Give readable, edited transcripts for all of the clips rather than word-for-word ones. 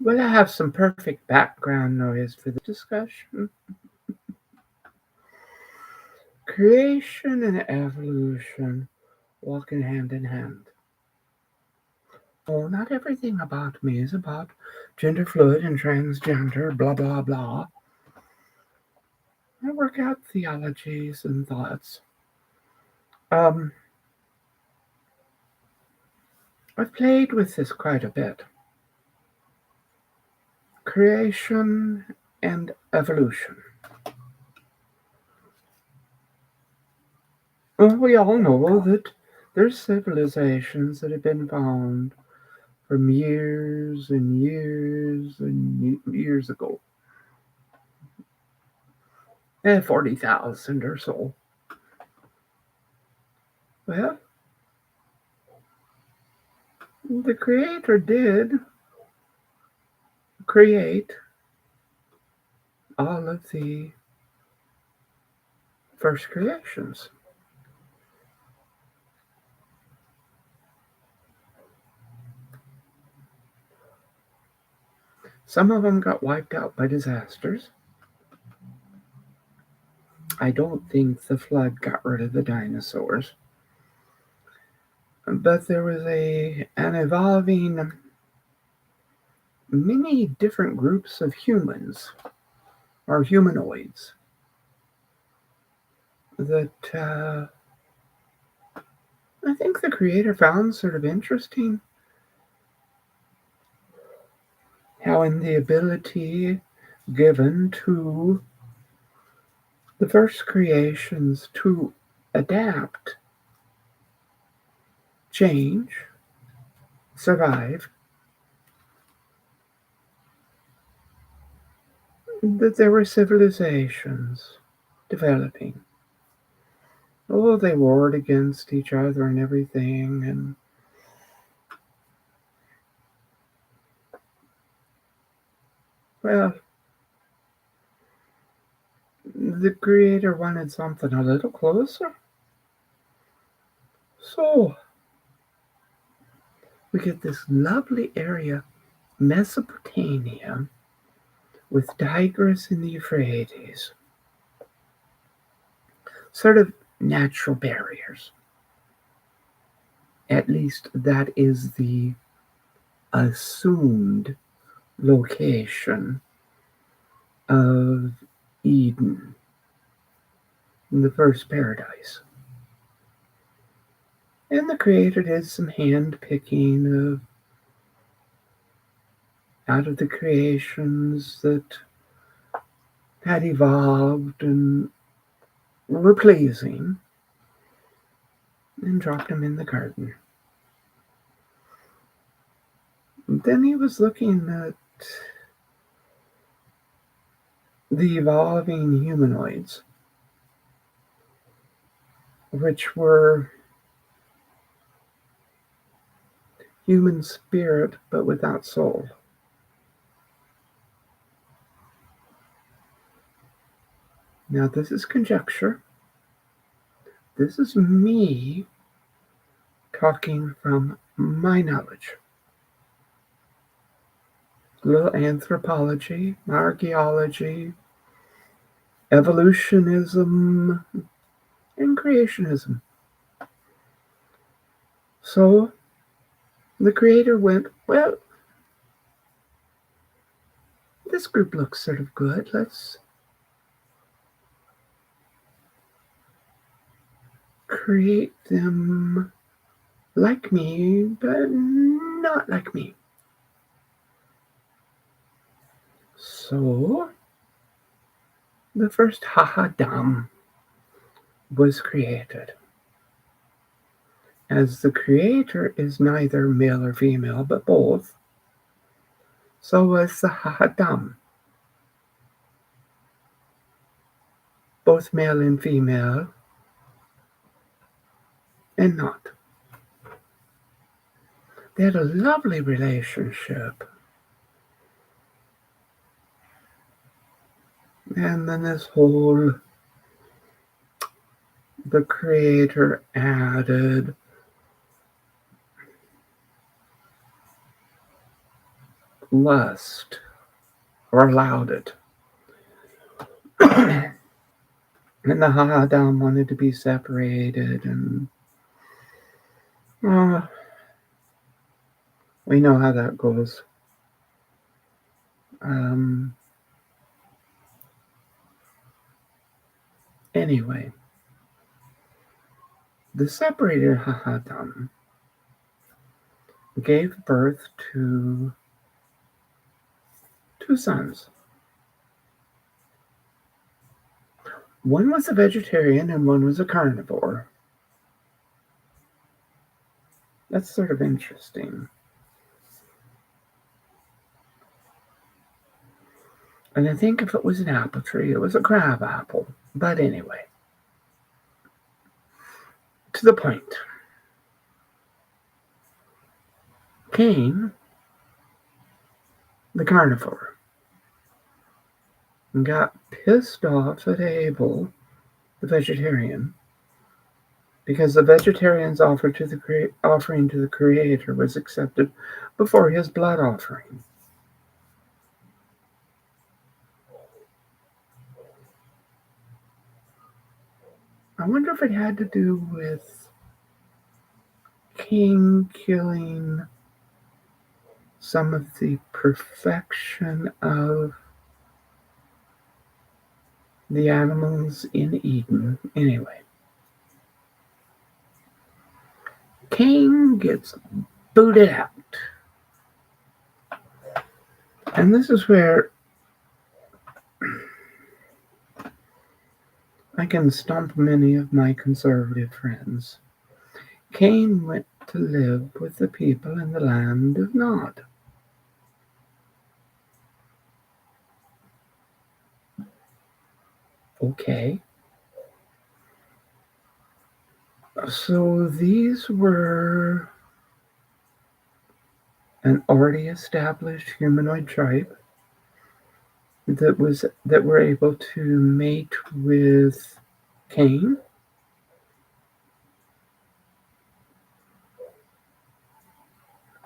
Well, I have some perfect background noise for the discussion. Creation and evolution walking hand in hand. Oh, not everything about me is about gender fluid and transgender, blah, blah, blah. I work out theologies and thoughts. Um, I've played with this quite a bit. Creation and evolution. Well, we all know that there's civilizations that have been found from years and years and years ago. 40,000 or so. Well, the Creator did create all of the first creations. Some of them got wiped out by disasters. I don't think the flood got rid of the dinosaurs. But there was an evolving many different groups of humans or humanoids that I think the creator found sort of interesting. How, in the ability given to the first creations to adapt, change, survive, that there were civilizations developing. Oh, they warred against each other and everything, and well, the creator wanted something a little closer. So we get this lovely area, Mesopotamia, with Tigris and the Euphrates, sort of natural barriers. At least that is the assumed location of Eden, the first paradise. And the Creator did some hand picking of out of the creations that had evolved and were pleasing, and dropped them in the garden. And then he was looking at the evolving humanoids, which were human spirit but without soul. Now, this is conjecture. This is me talking from my knowledge. A little anthropology, archaeology, evolutionism, and creationism. So the creator went, well, this group looks sort of good. Let's create them like me, but not like me. So the first Ha-Ha-Dam was created. As the creator is neither male or female, but both, so was the Ha-Ha-Dam. Both male and female, and not. They had a lovely relationship. And then the creator added lust or allowed it. And the Ha-Ha-Dam wanted to be separated, and uh, we know how that goes. Anyway, the separated Ha-Ha-Dam gave birth to two sons. One was a vegetarian and one was a carnivore. That's sort of interesting. And I think if it was an apple tree, it was a crab apple. But anyway, to the point. Cain, the carnivore, got pissed off at Abel, the vegetarian, because the vegetarian's offering to the Creator was accepted before his blood offering. I wonder if it had to do with Cain killing some of the perfection of the animals in Eden. Anyway, Cain gets booted out. And this is where I can stump many of my conservative friends. Cain went to live with the people in the land of Nod. Okay. So these were an already established humanoid tribe that were able to mate with Cain.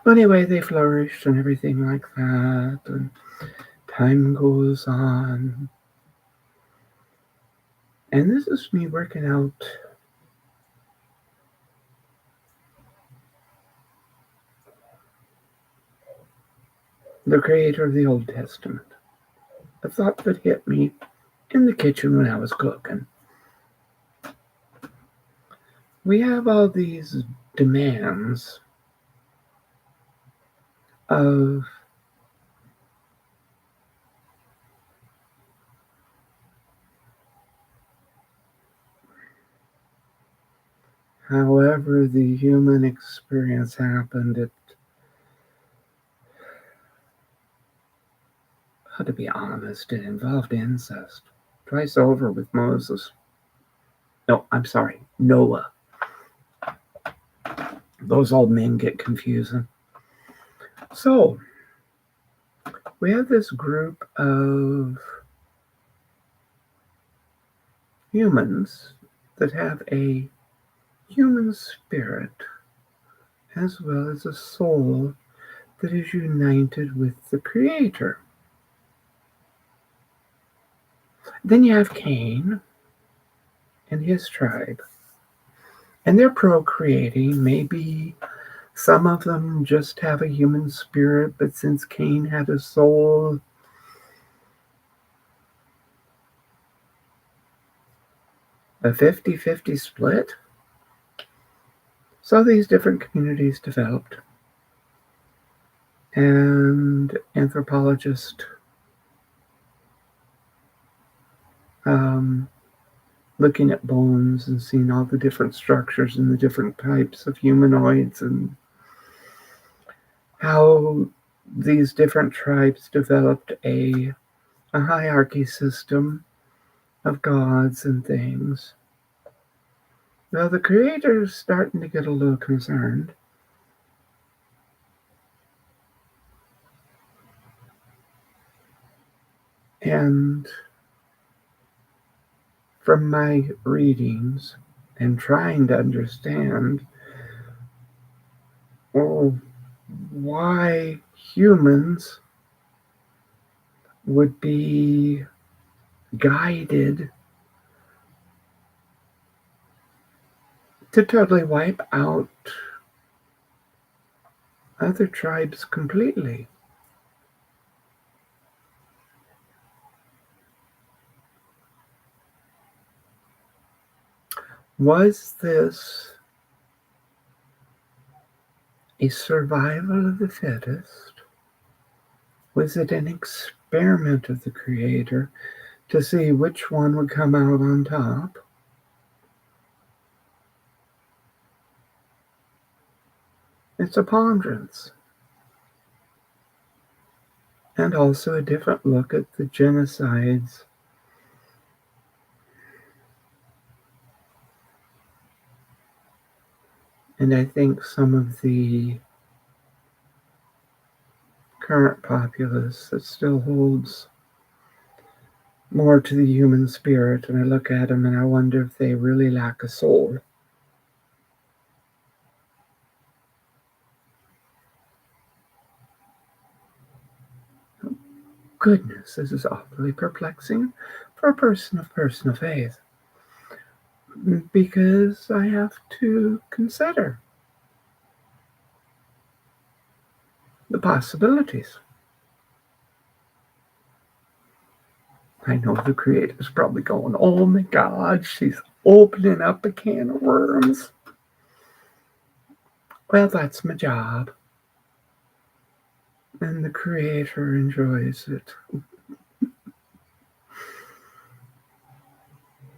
Anyway, they flourished and everything like that, and time goes on. And this is me working out the creator of the Old Testament. A thought that hit me in the kitchen when I was cooking. We have all these demands of however the human experience happened. It, to be honest, it involved incest. Twice over with Moses. No, I'm sorry, Noah. Those old men get confusing. So, we have this group of humans that have a human spirit as well as a soul that is united with the Creator. Then you have Cain and his tribe. And they're procreating. Maybe some of them just have a human spirit, but since Cain had a soul, a 50-50 split. So these different communities developed. And anthropologists looking at bones and seeing all the different structures and the different types of humanoids and how these different tribes developed a hierarchy system of gods and things. Well, the Creator's starting to get a little concerned. And from my readings and trying to understand, why humans would be guided to totally wipe out other tribes completely. Was this a survival of the fittest? Was it an experiment of the Creator to see which one would come out on top? It's a ponderance. And also a different look at the genocides. And I think some of the current populace that still holds more to the human spirit, and I look at them and I wonder if they really lack a soul. Goodness, this is awfully perplexing for a person of personal faith, because I have to consider the possibilities. I know the Creator's probably going, oh my God, she's opening up a can of worms. Well, that's my job. And the Creator enjoys it.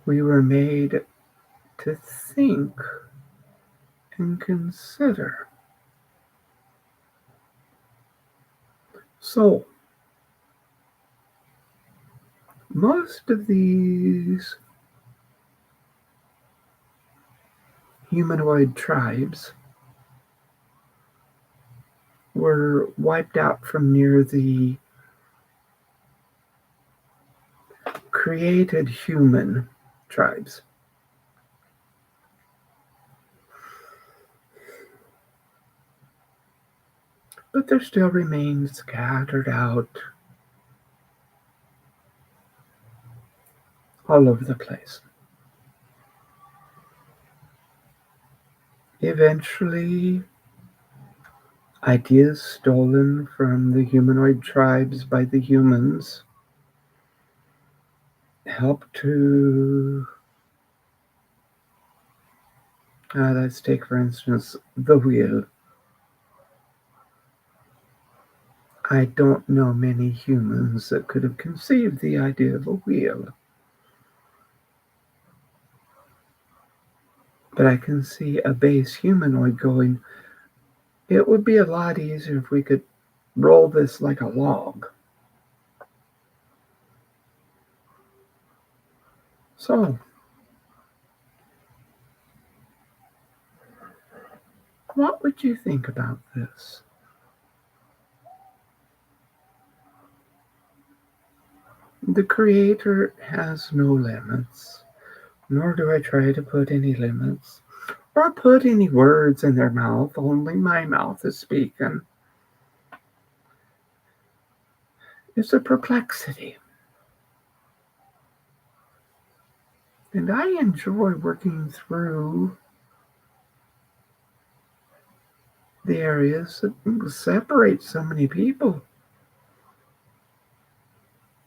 We were made to think and consider. So, most of these humanoid tribes were wiped out from near the created human tribes. But there still remains scattered out all over the place. Eventually, ideas stolen from the humanoid tribes by the humans help to, let's take for instance, the wheel. I don't know many humans that could have conceived the idea of a wheel. But I can see a base humanoid going, it would be a lot easier if we could roll this like a log. So, what would you think about this? The Creator has no limits, nor do I try to put any limits or put any words in their mouth. Only my mouth is speaking. It's a perplexity. And I enjoy working through the areas that separate so many people.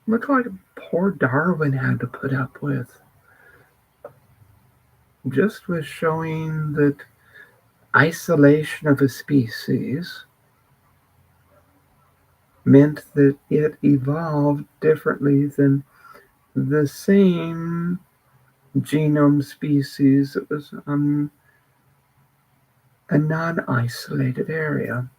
Look like poor Darwin had to put up with. Just with showing that isolation of a species meant that it evolved differently than the same genome species that was on a non-isolated area.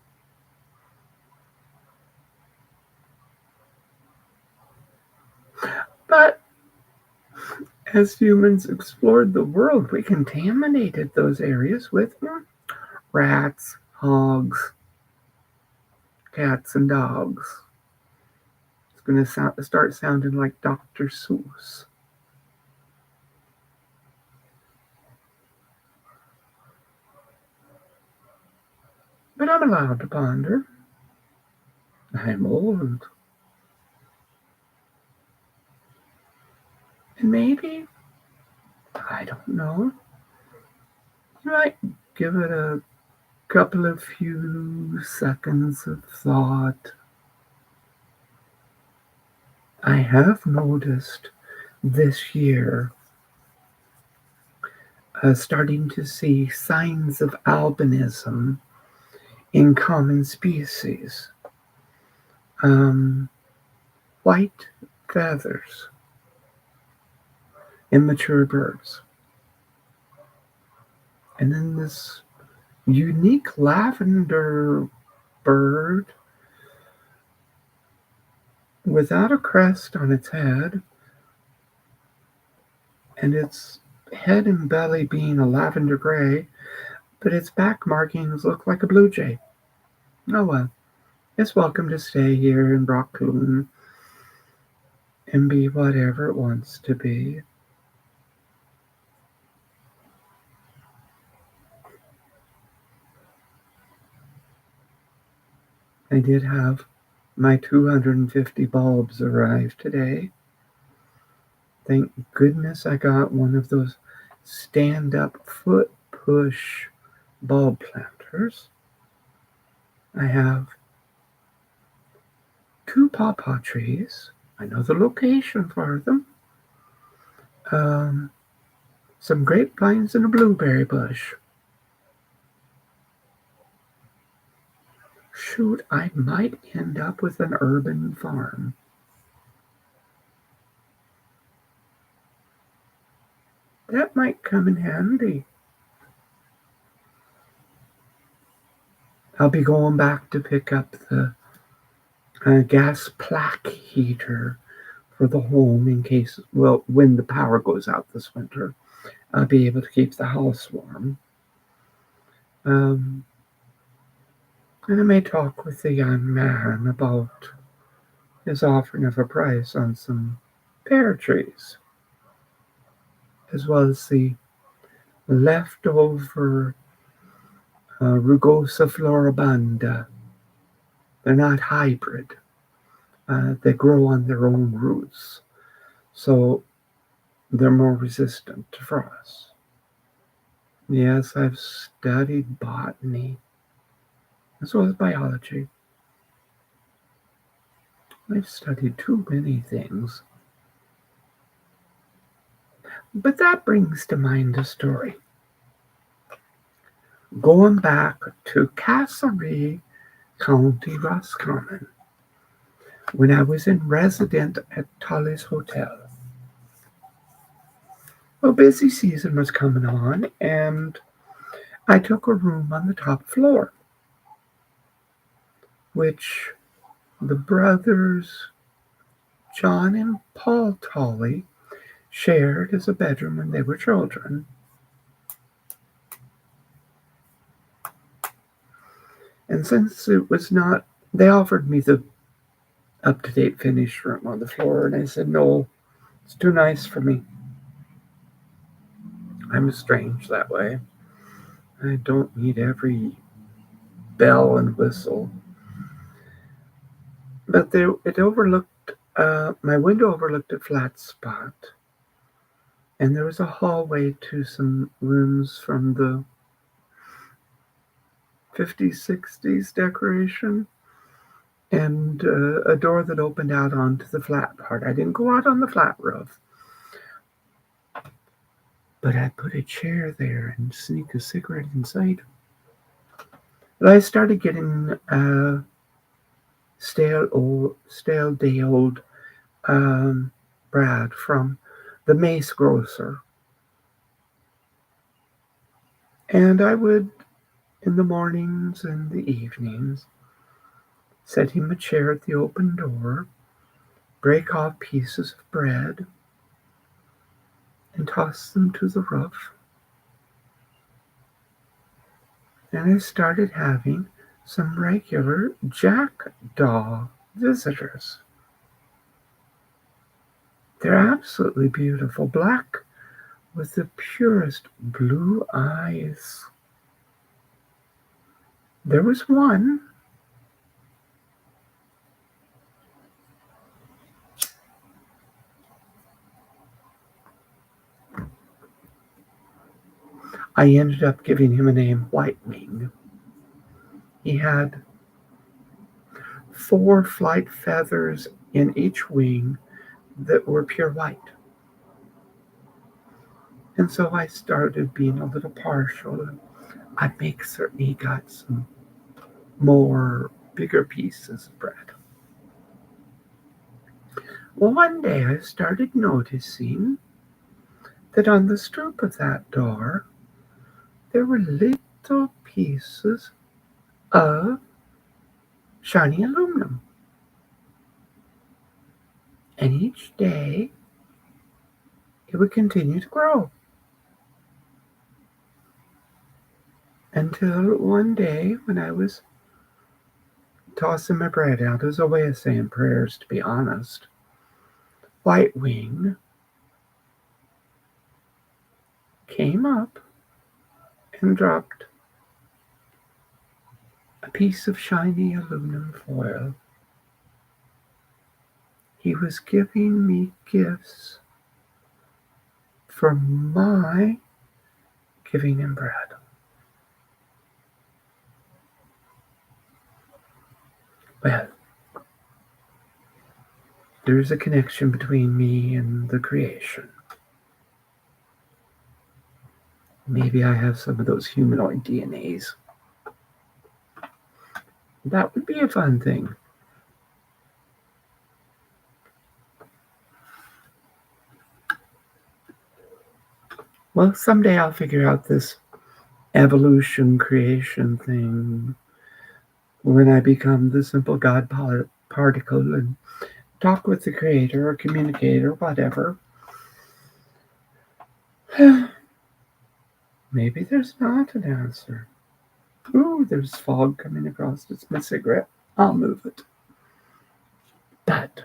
But as humans explored the world, we contaminated those areas with rats, hogs, cats, and dogs. It's going to start sounding like Dr. Seuss. But I'm allowed to ponder. I'm old. And maybe, I don't know, you might give it a couple of few seconds of thought. I have noticed this year starting to see signs of albinism in common species. Um, White feathers in mature birds. And then this unique lavender bird without a crest on its head, and its head and belly being a lavender gray, but its back markings look like a blue jay. Oh well, it's welcome to stay here in Brockcoon and be whatever it wants to be. I did have my 250 bulbs arrive today. Thank goodness I got one of those stand-up foot push bulb planters. I have 2 pawpaw trees. I know the location for them. Um, some grapevines and a blueberry bush. Shoot, I might end up with an urban farm. That might come in handy. I'll be going back to pick up the gas plaque heater for the home in case, well, when the power goes out this winter, I'll be able to keep the house warm. And I may talk with the young man about his offering of a price on some pear trees, as well as the leftover Rugosa floribunda. They're not hybrid. They grow on their own roots, so they're more resistant to frost. Yes, I've studied botany as well as biology. I've studied too many things. But that brings to mind a story. Going back to Castlereagh, County Roscommon, when I was in resident at Tully's Hotel. Well, busy season was coming on, and I took a room on the top floor, which the brothers John and Paul Tully shared as a bedroom when they were children. And since it was not, they offered me the up-to-date finished room on the floor, and I said, no, it's too nice for me. I'm strange that way. I don't need every bell and whistle. But it overlooked, my window overlooked a flat spot, and there was a hallway to some rooms from the 50s, 60s decoration, and a door that opened out onto the flat part. I didn't go out on the flat roof, but I put a chair there and sneak a cigarette inside. But I started getting stale day old Brad from the Mace grocer. And I would, in the mornings and the evenings, set him a chair at the open door, break off pieces of bread, and toss them to the roof. And I started having some regular jackdaw visitors. They're absolutely beautiful, black with the purest blue eyes. There was one I ended up giving him a name, White Wing. He had 4 flight feathers in each wing that were pure white. And so I started being a little partial. I'd make certain he got some more bigger pieces of bread. Well, one day I started noticing that on the stroop of that door there were little pieces of shiny aluminum. And each day it would continue to grow. Until one day when I was tossing my bread out as a way of saying prayers, to be honest, White Wing came up and dropped a piece of shiny aluminum foil. He was giving me gifts for my giving him bread. Well, there's a connection between me and the creation. Maybe I have some of those humanoid DNAs. That would be a fun thing. Well, someday I'll figure out this evolution creation thing when I become the simple God particle and talk with the creator or communicate or whatever. Maybe there's not an answer. Ooh, there's fog coming across. It's my cigarette. I'll move it. But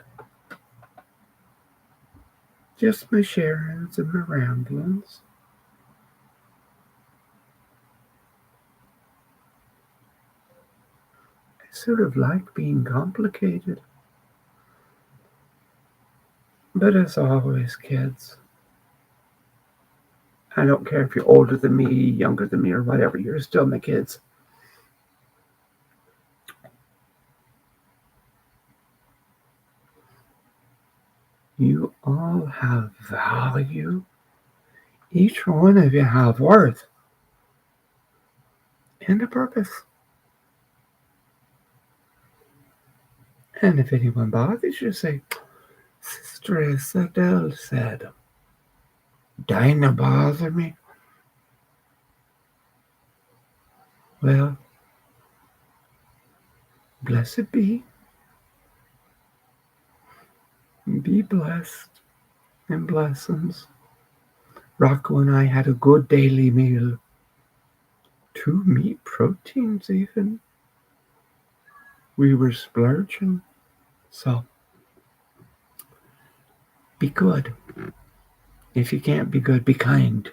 just my sharings and my ramblings. I sort of like being complicated. But as always, kids, I don't care if you're older than me, younger than me, or whatever, you're still my kids. You all have value. Each one of you have worth and a purpose. And if anyone bothers you, say, Sister Isabel said, Dinah bother me. Well, blessed be. Be blessed and blessings. Rocco and I had a good daily meal. 2 meat proteins even. We were splurging. So, be good. If you can't be good, be kind.